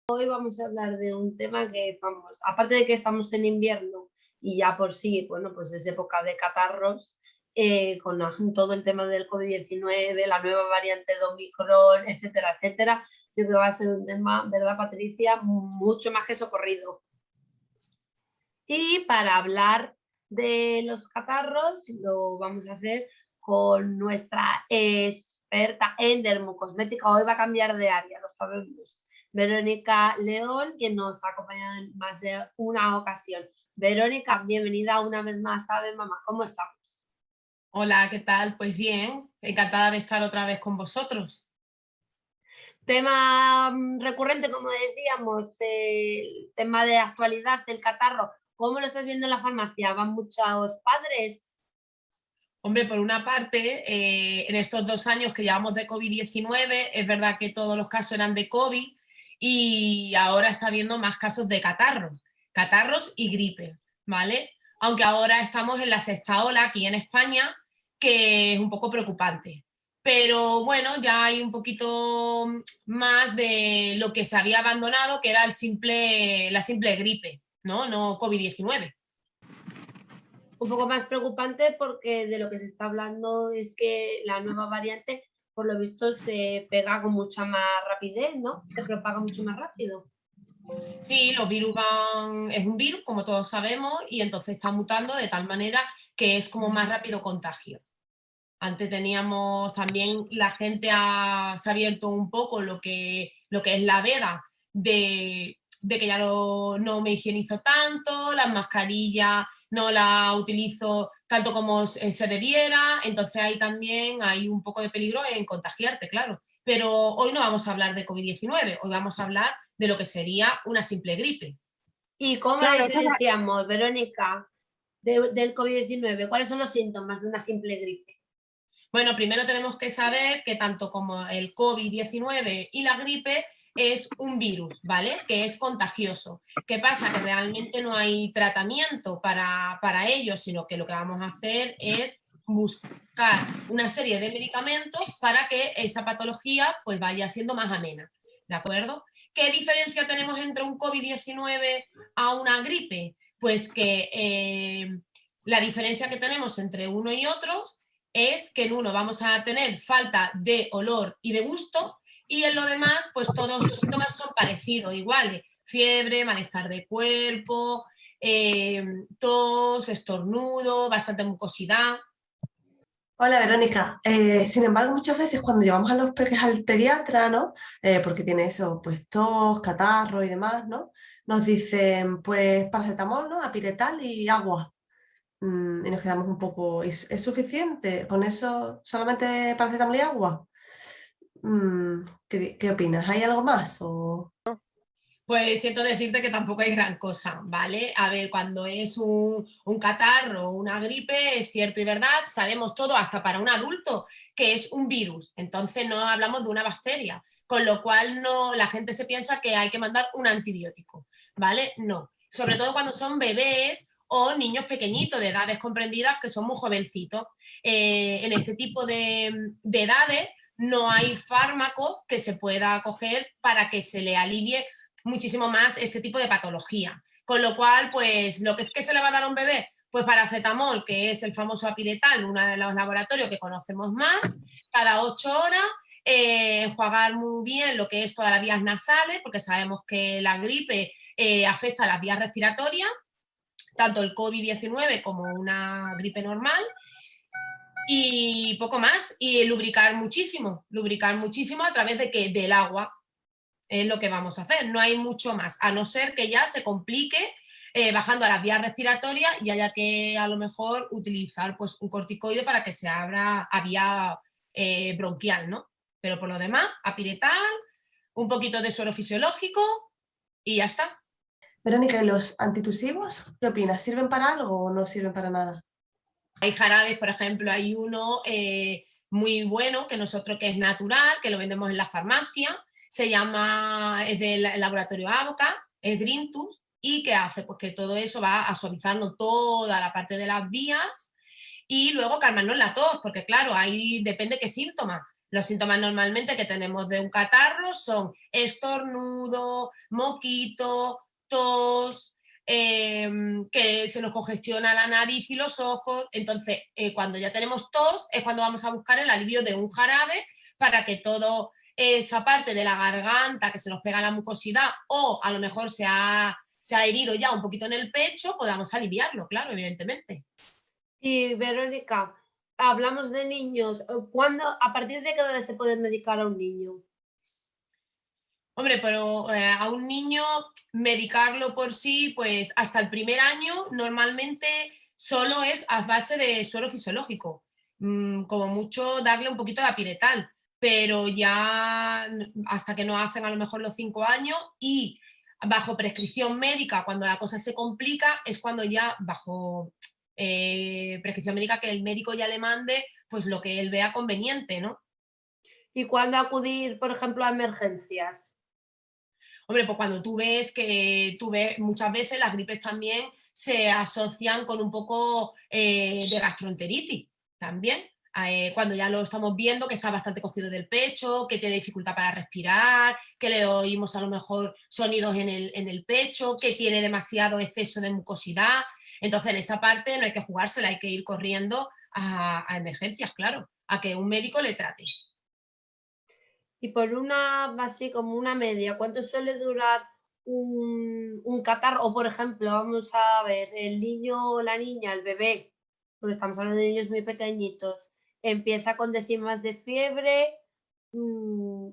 Hoy vamos a hablar de un tema que, vamos, aparte de que estamos en invierno y ya por sí, bueno, pues es época de catarros, todo el tema del COVID-19, la nueva variante de Omicron, etcétera, etcétera, yo creo que va a ser un tema, ¿verdad, Patricia? Mucho más que socorrido. Y para hablar de los catarros, lo vamos a hacer con nuestra experta en dermocosmética. Hoy va a cambiar de área, lo sabemos. Verónica León, quien nos ha acompañado en más de una ocasión. Verónica, bienvenida una vez más a Ave Mamá. ¿Cómo estamos? Hola, ¿qué tal? Pues bien, encantada de estar otra vez con vosotros. Tema recurrente, como decíamos, el tema de actualidad del catarro. ¿Cómo lo estás viendo en la farmacia? ¿Van muchos padres? Hombre, por una parte, en estos 2 años que llevamos de COVID-19, es verdad que todos los casos eran de COVID y ahora está habiendo más casos de catarros y gripe, ¿vale? Aunque ahora estamos en la sexta ola aquí en España, que es un poco preocupante. Pero bueno, ya hay un poquito más de lo que se había abandonado, que era la simple gripe, ¿no? No COVID-19. Un poco más preocupante porque de lo que se está hablando es que la nueva variante, por lo visto, se pega con mucha más rapidez, ¿no? Se propaga mucho más rápido. Sí, los virus es un virus, como todos sabemos, y entonces está mutando de tal manera que es como más rápido contagio. Antes teníamos también, la gente se ha abierto un poco lo que es la veda de que ya no me higienizo tanto, las mascarillas no las utilizo tanto como se debiera, entonces ahí también hay un poco de peligro en contagiarte, claro. Pero hoy no vamos a hablar de COVID-19, hoy vamos a hablar de lo que sería una simple gripe. ¿Y cómo la Claro, diferenciamos, Verónica, del COVID-19? ¿Cuáles son los síntomas de una simple gripe? Bueno, primero tenemos que saber que tanto como el COVID-19 y la gripe es un virus, ¿vale? Que es contagioso. ¿Qué pasa? Que realmente no hay tratamiento para ello, sino que lo que vamos a hacer es buscar una serie de medicamentos para que esa patología pues vaya siendo más amena, ¿de acuerdo? ¿Qué diferencia tenemos entre un COVID-19 a una gripe? Pues que la diferencia que tenemos entre uno y otros es que en uno vamos a tener falta de olor y de gusto y en lo demás pues todos los síntomas son parecidos, iguales, fiebre, malestar de cuerpo, tos, estornudo, bastante mucosidad. Hola Verónica. Sin embargo, muchas veces cuando llevamos a los peques al pediatra, ¿no? Porque tiene eso, pues tos, catarro y demás, ¿no? Nos dicen, pues paracetamol, ¿no? Apiretal y agua. Y nos quedamos un poco, ¿es suficiente con eso solamente paracetamol y agua? ¿Qué opinas? ¿Hay algo más? Pues siento decirte que tampoco hay gran cosa, ¿vale? A ver, cuando es un catarro o una gripe, es cierto y verdad, sabemos todo, hasta para un adulto, que es un virus. Entonces no hablamos de una bacteria, con lo cual no, la gente se piensa que hay que mandar un antibiótico, ¿vale? No. Sobre todo cuando son bebés o niños pequeñitos de edades comprendidas que son muy jovencitos. En este tipo de edades no hay fármaco que se pueda coger para que se le alivie muchísimo más este tipo de patología. Con lo cual, pues lo que es que se le va a dar a un bebé, pues paracetamol, que es el famoso apiretal, uno de los laboratorios que conocemos más, cada 8 horas, enjuagar muy bien lo que es todas las vías nasales, porque sabemos que la gripe afecta a las vías respiratorias, tanto el COVID-19 como una gripe normal, y poco más, y lubricar muchísimo a través de que del agua, es lo que vamos a hacer. No hay mucho más, a no ser que ya se complique bajando a las vías respiratorias y haya que a lo mejor utilizar pues un corticoide para que se abra a vía bronquial, ¿no? Pero por lo demás, apiretal, un poquito de suero fisiológico y ya está. Verónica, ¿y los antitusivos? ¿Qué opinas? ¿Sirven para algo o no sirven para nada? Hay jarabes, por ejemplo, hay uno muy bueno que es natural, que lo vendemos en la farmacia, es del laboratorio Avoca, es Grintus, y que hace pues que todo eso va a suavizarnos toda la parte de las vías y luego calmarnos la tos, porque claro, ahí depende qué síntomas. Los síntomas normalmente que tenemos de un catarro son estornudo, moquito, tos, que se nos congestiona la nariz y los ojos. Entonces, cuando ya tenemos tos es cuando vamos a buscar el alivio de un jarabe para que toda esa parte de la garganta que se nos pega la mucosidad o a lo mejor se ha herido ya un poquito en el pecho, podamos aliviarlo, claro, evidentemente. Y Verónica, hablamos de niños. ¿A partir de qué edad se puede medicar a un niño? Hombre, pero a un niño medicarlo por sí, pues hasta el primer año normalmente solo es a base de suero fisiológico. Como mucho darle un poquito de apiretal, pero ya hasta que no hacen a lo mejor los 5 años y bajo prescripción médica, cuando la cosa se complica, es cuando ya bajo prescripción médica que el médico ya le mande pues lo que él vea conveniente, ¿no? ¿Y cuándo acudir, por ejemplo, a emergencias? Hombre, pues cuando tú ves muchas veces las gripes también se asocian con un poco de gastroenteritis también. Cuando ya lo estamos viendo que está bastante cogido del pecho, que tiene dificultad para respirar, que le oímos a lo mejor sonidos en el pecho, que tiene demasiado exceso de mucosidad. Entonces, en esa parte no hay que jugársela, hay que ir corriendo a emergencias, claro, a que un médico le trate. Y por una, así como una media, ¿cuánto suele durar un catarro? O, por ejemplo, vamos a ver, el niño o la niña, el bebé, porque estamos hablando de niños muy pequeñitos, empieza con décimas de fiebre. mm,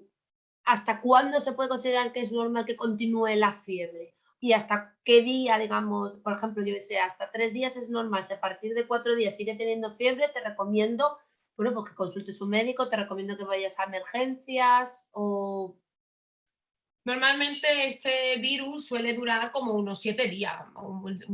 ¿Hasta cuándo se puede considerar que es normal que continúe la fiebre? ¿Y hasta qué día, digamos, por ejemplo, yo sé, hasta 3 días es normal? Si a partir de 4 días sigue teniendo fiebre, te recomiendo, bueno, pues que consultes un médico, te recomiendo que vayas a emergencias o... Normalmente este virus suele durar como unos 7 días,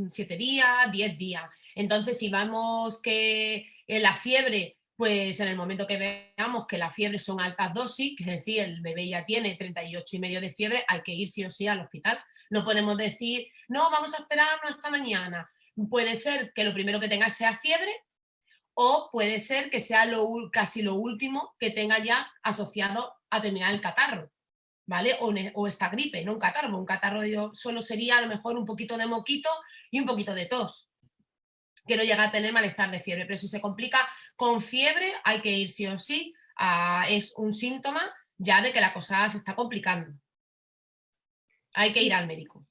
7 días, 10 días. Entonces, si vamos que la fiebre, pues en el momento que veamos que la fiebre son altas dosis, que es decir, el bebé ya tiene 38,5 de fiebre, hay que ir sí o sí al hospital. No podemos decir, no, vamos a esperarnos hasta mañana. Puede ser que lo primero que tenga sea fiebre o puede ser que sea casi lo último que tenga ya asociado a terminar el catarro. ¿Vale? O esta gripe, no un catarro. Un catarro solo sería a lo mejor un poquito de moquito y un poquito de tos, que no llega a tener malestar de fiebre. Pero si se complica con fiebre, hay que ir sí o sí. Es un síntoma ya de que la cosa se está complicando. Hay que ir al médico.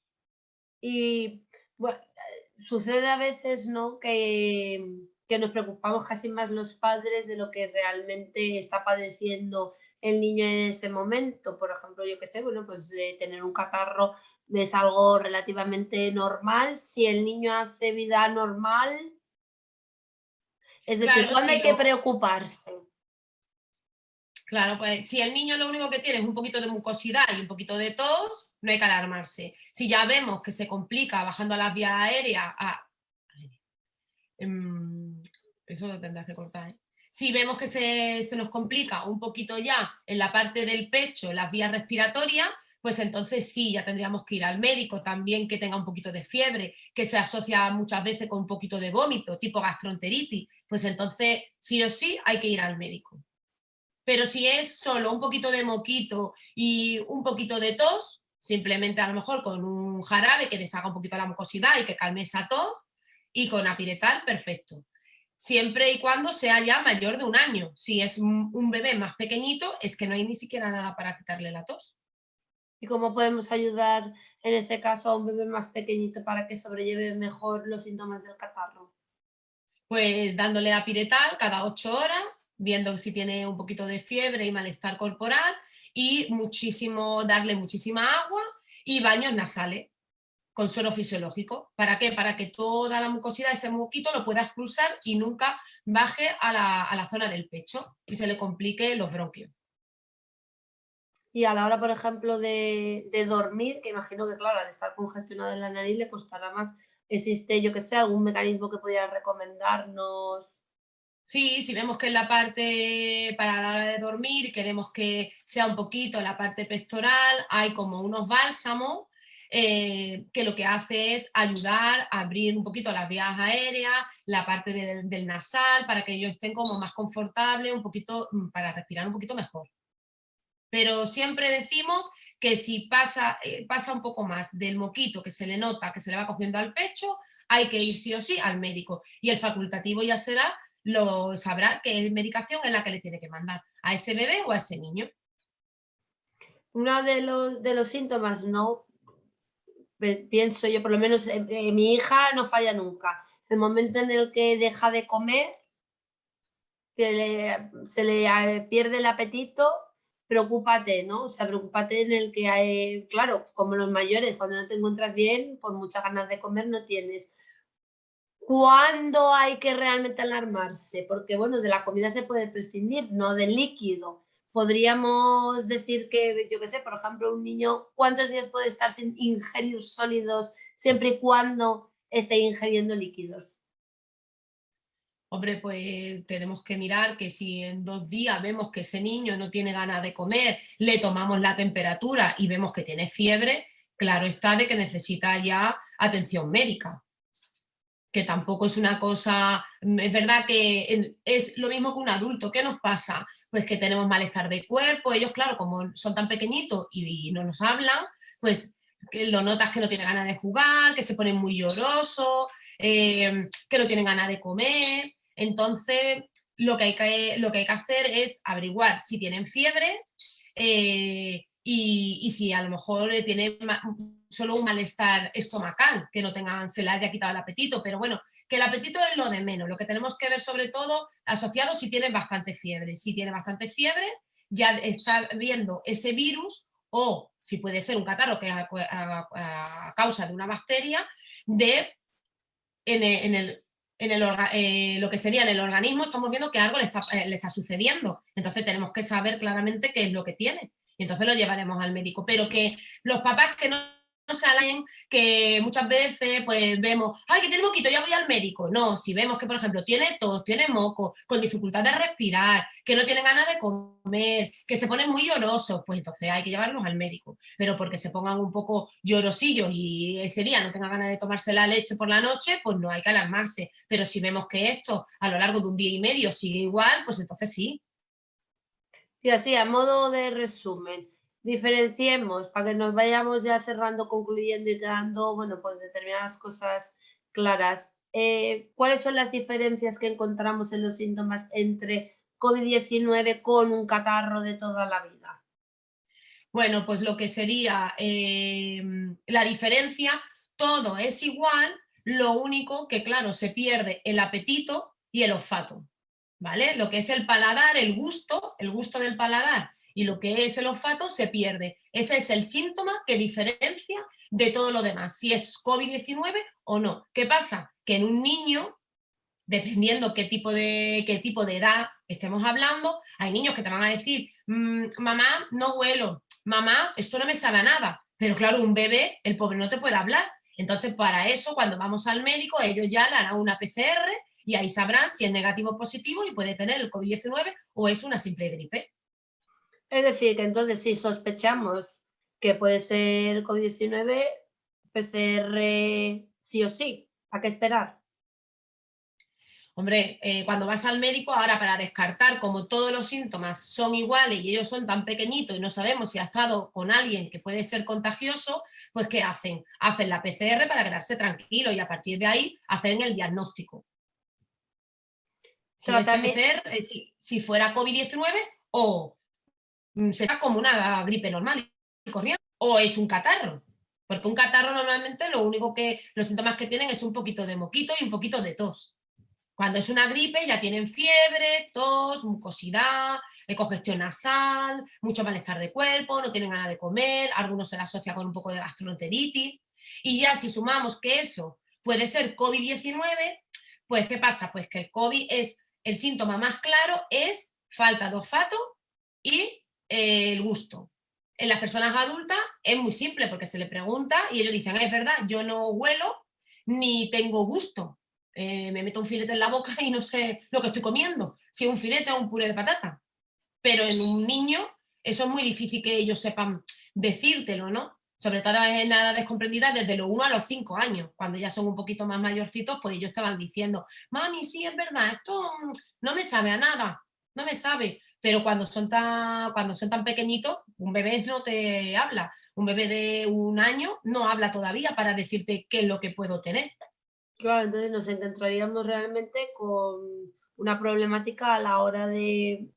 Y bueno, sucede a veces, ¿no? Que nos preocupamos casi más los padres de lo que realmente está padeciendo el niño en ese momento. Por ejemplo, yo qué sé, bueno, pues de tener un catarro es algo relativamente normal. Si el niño hace vida normal, es decir, Claro, ¿cuándo hay que preocuparse? Claro, pues si el niño lo único que tiene es un poquito de mucosidad y un poquito de tos, no hay que alarmarse. Si ya vemos que se complica bajando a las vías aéreas, eso lo tendrás que cortar, ¿eh? Si vemos que se nos complica un poquito ya en la parte del pecho, las vías respiratorias, pues entonces sí, ya tendríamos que ir al médico también que tenga un poquito de fiebre, que se asocia muchas veces con un poquito de vómito, tipo gastroenteritis, pues entonces sí o sí hay que ir al médico. Pero si es solo un poquito de moquito y un poquito de tos, simplemente a lo mejor con un jarabe que deshaga un poquito la mucosidad y que calme esa tos, y con apiretal, perfecto. Siempre y cuando sea ya mayor de un año. Si es un bebé más pequeñito, es que no hay ni siquiera nada para quitarle la tos. ¿Y cómo podemos ayudar en ese caso a un bebé más pequeñito para que sobrelleve mejor los síntomas del catarro? Pues dándole apiretal cada 8 horas, viendo si tiene un poquito de fiebre y malestar corporal, y darle muchísima agua y baños nasales con suero fisiológico. ¿Para qué? Para que toda la mucosidad, ese moquito, lo pueda expulsar y nunca baje a la zona del pecho y se le complique los bronquios. Y a la hora, por ejemplo, de dormir, que imagino que, claro, al estar congestionado en la nariz le costará más. ¿Existe, yo que sé, algún mecanismo que pudiera recomendarnos? Sí, si vemos que en la parte para la hora de dormir queremos que sea un poquito en la parte pectoral, hay como unos bálsamos que lo que hace es ayudar a abrir un poquito las vías aéreas, la parte del nasal, para que ellos estén como más confortables, un poquito, para respirar un poquito mejor. Pero siempre decimos que si pasa un poco más del moquito que se le nota, que se le va cogiendo al pecho, hay que ir sí o sí al médico. Y el facultativo ya sabrá qué medicación es la que le tiene que mandar a ese bebé o a ese niño. Uno de los síntomas, no pienso yo, por lo menos mi hija no falla nunca. El momento en el que deja de comer, que se le pierde el apetito, preocúpate, ¿no? O sea, preocúpate en el que hay, claro, como los mayores, cuando no te encuentras bien, pues muchas ganas de comer no tienes. ¿Cuándo hay que realmente alarmarse? Porque, bueno, de la comida se puede prescindir, no del líquido. Podríamos decir que, yo qué sé, por ejemplo, un niño, ¿cuántos días puede estar sin ingerir sólidos siempre y cuando esté ingiriendo líquidos? Hombre, pues tenemos que mirar que si en 2 días vemos que ese niño no tiene ganas de comer, le tomamos la temperatura y vemos que tiene fiebre, claro está de que necesita ya atención médica. Que tampoco es una cosa, es verdad que es lo mismo que un adulto. ¿Qué nos pasa? Pues que tenemos malestar de cuerpo, ellos claro, como son tan pequeñitos y no nos hablan, pues lo notas que no tienen ganas de jugar, que se ponen muy llorosos, que no tienen ganas de comer. Entonces, lo que hay que hacer es averiguar si tienen fiebre y si a lo mejor tienen solo un malestar estomacal, que no se le haya quitado el apetito, pero bueno, que el apetito es lo de menos. Lo que tenemos que ver sobre todo asociado si tiene bastante fiebre. Si tiene bastante fiebre, ya está viendo ese virus o si puede ser un catarro que es a causa de una bacteria lo que sería en el organismo, estamos viendo que algo le está sucediendo. Entonces tenemos que saber claramente qué es lo que tiene. Y entonces lo llevaremos al médico. Pero que los papás que no salen, que muchas veces pues vemos, ay, que tiene moquito, ya voy al médico. No, si vemos que, por ejemplo, tiene tos, tiene moco, con dificultad de respirar, que no tienen ganas de comer, que se ponen muy llorosos, pues entonces hay que llevarlos al médico. Pero porque se pongan un poco llorosillos y ese día no tengan ganas de tomarse la leche por la noche, pues no hay que alarmarse. Pero si vemos que esto a lo largo de un día y medio sigue igual, pues entonces sí. Y así, a modo de resumen, diferenciemos para que nos vayamos ya cerrando, concluyendo y dando, bueno, pues determinadas cosas claras. ¿Cuáles son las diferencias que encontramos en los síntomas entre COVID-19 con un catarro de toda la vida? Bueno, pues lo que sería la diferencia, todo es igual, lo único que, claro, se pierde el apetito y el olfato, ¿vale? Lo que es el paladar, el gusto del paladar y lo que es el olfato se pierde. Ese es el síntoma que diferencia de todo lo demás, si es COVID-19 o no. ¿Qué pasa? Que en un niño, dependiendo qué tipo de edad estemos hablando, hay niños que te van a decir, mamá, no huelo, mamá, esto no me sabe a nada. Pero claro, un bebé, el pobre no te puede hablar. Entonces, para eso, cuando vamos al médico, ellos ya le harán una PCR y ahí sabrán si es negativo o positivo y puede tener el COVID-19 o es una simple gripe. Es decir, que entonces si sospechamos que puede ser COVID-19, PCR sí o sí, ¿a qué esperar? Hombre, cuando vas al médico, ahora para descartar, como todos los síntomas son iguales y ellos son tan pequeñitos y no sabemos si ha estado con alguien que puede ser contagioso, pues ¿qué hacen? Hacen la PCR para quedarse tranquilos y a partir de ahí hacen el diagnóstico. Si es Tratamiento. PCR, si fuera COVID-19 o será como una gripe normal y corriente o es un catarro. Porque un catarro normalmente los síntomas que tienen es un poquito de moquito y un poquito de tos. Cuando es una gripe ya tienen fiebre, tos, mucosidad, congestión nasal, mucho malestar de cuerpo, no tienen ganas de comer, algunos se la asocia con un poco de gastroenteritis. Y ya si sumamos que eso puede ser COVID-19, pues ¿qué pasa? Pues que el COVID el síntoma más claro es falta de olfato y el gusto. En las personas adultas es muy simple porque se le pregunta y ellos dicen, es verdad, yo no huelo ni tengo gusto. Me meto un filete en la boca y no sé lo que estoy comiendo, si es un filete o un puré de patata. Pero en un niño eso es muy difícil que ellos sepan decírtelo, ¿no? sobre todo en edades comprendidas desde los 1 a los 5 años, cuando ya son un poquito más mayorcitos, pues ellos estaban diciendo, mami, sí, es verdad, esto no me sabe a nada, no me sabe. Pero cuando son tan pequeñitos, un bebé no te habla. Un bebé de 1 año no habla todavía para decirte qué es lo que puedo tener. Claro, entonces nos encontraríamos realmente con una problemática a la hora de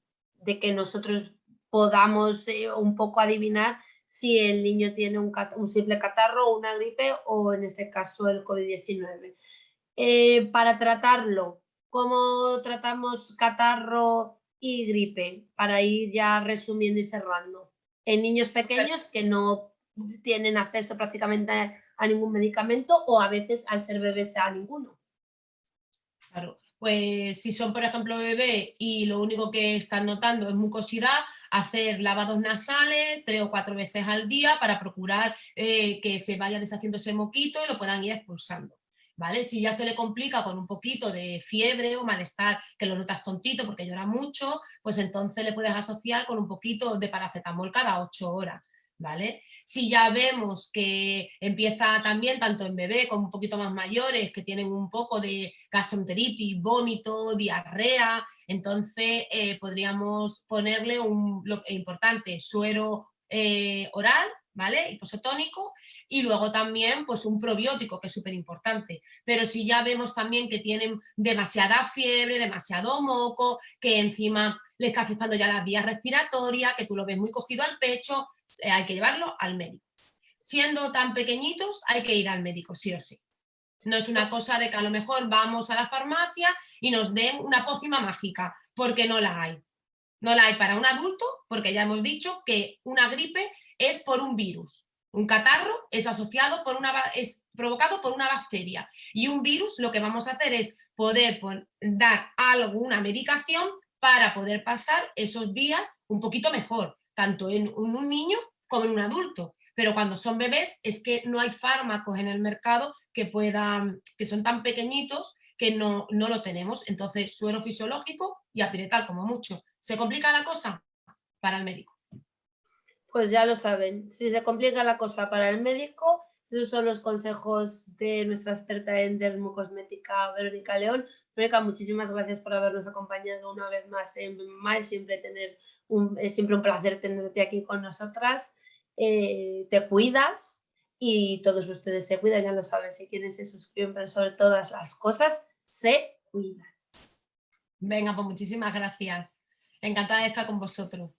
que nosotros podamos un poco adivinar si el niño tiene un simple catarro, una gripe o en este caso el COVID-19. Para tratarlo, ¿cómo tratamos catarro y gripe? Para ir ya resumiendo y cerrando. En niños pequeños que no tienen acceso prácticamente a ningún medicamento o a veces al ser bebés a ninguno. Claro, pues si son, por ejemplo, bebé y lo único que están notando es mucosidad, hacer lavados nasales 3 o 4 veces al día para procurar que se vaya deshaciendo ese moquito y lo puedan ir expulsando. ¿Vale? Si ya se le complica con un poquito de fiebre o malestar, que lo notas tontito porque llora mucho, pues entonces le puedes asociar con un poquito de paracetamol cada 8 horas. ¿Vale? Si ya vemos que empieza también, tanto en bebé como un poquito más mayores, que tienen un poco de gastroenteritis, vómito, diarrea, entonces podríamos ponerle lo importante, suero oral, ¿vale? Hiposotónico, y luego también pues un probiótico, que es súper importante. Pero si ya vemos también que tienen demasiada fiebre, demasiado moco, que encima le está afectando ya las vías respiratorias, que tú lo ves muy cogido al pecho, hay que llevarlo al médico. Siendo tan pequeñitos, hay que ir al médico, sí o sí. No es una cosa de que a lo mejor vamos a la farmacia y nos den una pócima mágica, porque no la hay. No la hay para un adulto, porque ya hemos dicho que una gripe es por un virus. Un catarro es es provocado por una bacteria. Y un virus, lo que vamos a hacer es poder dar alguna medicación para poder pasar esos días un poquito mejor, tanto en un niño como en un adulto. Pero cuando son bebés es que no hay fármacos en el mercado que son tan pequeñitos que no lo tenemos. Entonces, suero fisiológico y apiretal como mucho. ¿Se complica la cosa? Para el médico. Pues ya lo saben, si se complica la cosa para el médico, esos son los consejos de nuestra experta en dermocosmética, Verónica León. Verónica, muchísimas gracias por habernos acompañado una vez más en Mamá. Es siempre un placer tenerte aquí con nosotras. Te cuidas y todos ustedes se cuidan, ya lo saben, si quieren se suscriben, pero sobre todas las cosas, se cuidan. Venga, pues muchísimas gracias. Encantada de estar con vosotros.